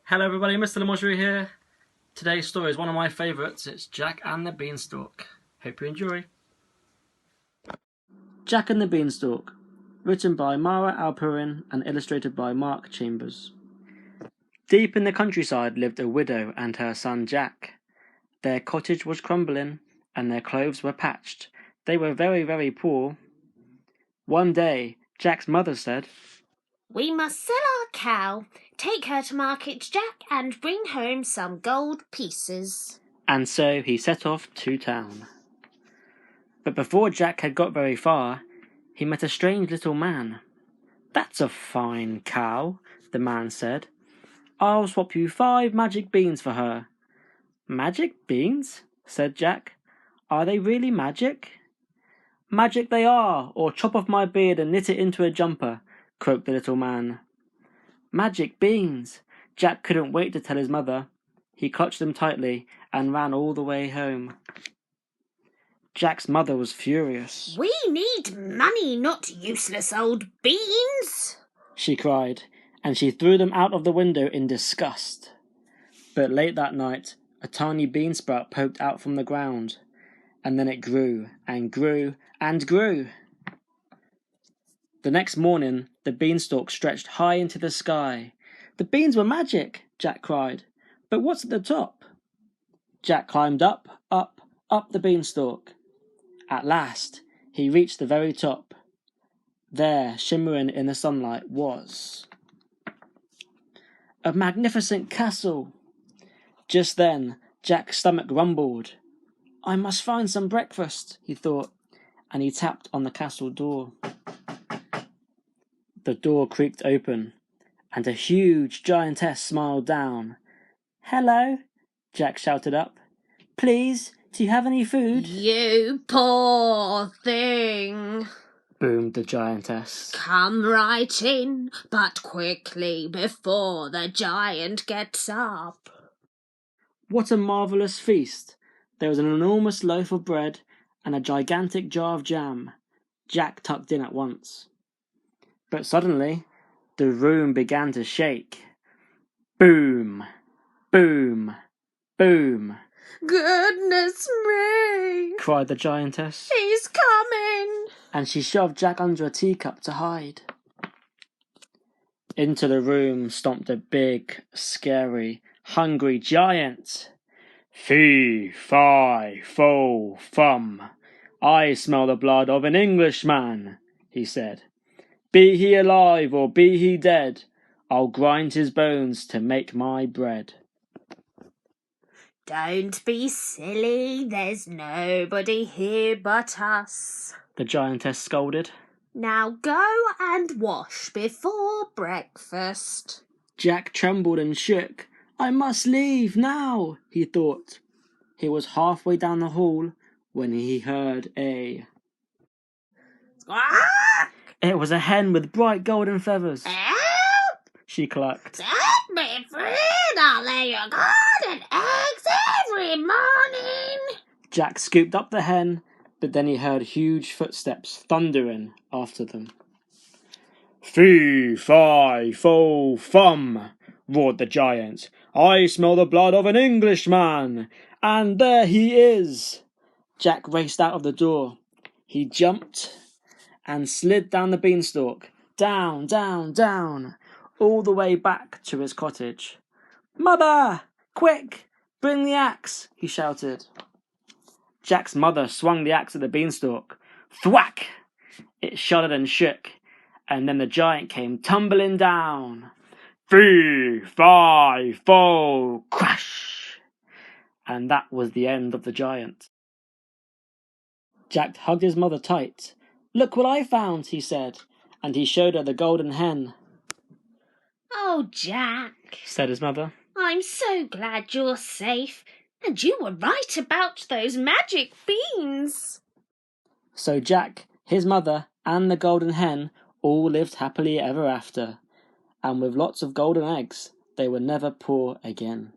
Hello everybody, Mr. Lamoshery here. Today's story is one of my favourites. It's Jack and the Beanstalk. Hope you enjoy. Jack and the Beanstalk, written by Mara Alperin and illustrated by Mark Chambers. Deep in the countryside lived a widow and her son Jack. Their cottage was crumbling and their clothes were patched. They were very, very poor. One day, Jack's mother said, "We must sell our cow, take her to market, Jack, and bring home some gold pieces." And so he set off to town. But before Jack had got very far, he met a strange little man. "That's a fine cow," the man said. "I'll swap you 5 magic beans for her." "Magic beans?" said Jack. "Are they really magic?" "Magic they are, or chop off my beard and knit it into a jumper," croaked the little man. Magic beans! Jack couldn't wait to tell his mother. He clutched them tightly and ran all the way home. Jack's mother was furious. "We need money, not useless old beans," she cried, and she threw them out of the window in disgust. But late that night, a tiny bean sprout poked out from the ground, and then it grew and grew and grew. The next morning, the beanstalk stretched high into the sky. "The beans were magic," Jack cried. "But what's at the top?" Jack climbed up, up, up the beanstalk. At last, he reached the very top. There, shimmering in the sunlight, was a magnificent castle. Just then, Jack's stomach rumbled. "I must find some breakfast," he thought, and he tapped on the castle door. The door creaked open, and a huge giantess smiled down. "Hello," Jack shouted up. "Please, do you have any food?" "You poor thing," boomed the giantess. "come right in, but quickly before the giant gets up." What a marvellous feast! There was an enormous loaf of bread and a gigantic jar of jam. Jack tucked in at once. But suddenly, the room began to shake. Boom! Boom! Boom! "Goodness me!" cried the giantess, "He's coming!" and she shoved Jack under a teacup to hide. Into the room stomped a big, scary, hungry giant. "Fee, fi, fo, fum. I smell the blood of an Englishman," he said. "Be he alive or be he dead, I'll grind his bones to make my bread." "Don't be silly, there's nobody here but us," the giantess scolded. "Now go and wash before breakfast." Jack trembled and shook. "I must leave now," he thought. He was halfway down the hall when he heard a... "Squawk! It was a hen with bright golden feathers. Help! She clucked. Set me free, and I'll lay your golden eggs every morning." Jack scooped up the hen, but then he heard huge footsteps thundering after them. "Fee, fi, fo, fum," roared the giant. "I smell the blood of an Englishman, and there he is." Jack raced out of the door. He jumped and slid down the beanstalk, down, down, down, all the way back to his cottage. "Mother! Quick! Bring the axe!" he shouted. Jack's mother swung the axe at the beanstalk. Thwack! It shuddered and shook, and then the giant came tumbling down. Fee, fi, fo, crash! And that was the end of the giant. Jack hugged his mother tight. "Look what I found," he said, and he showed her the golden hen. "Oh, Jack," said his mother, "I'm so glad you're safe, and you were right about those magic beans." So Jack, his mother, and the golden hen all lived happily ever after, and with lots of golden eggs, they were never poor again.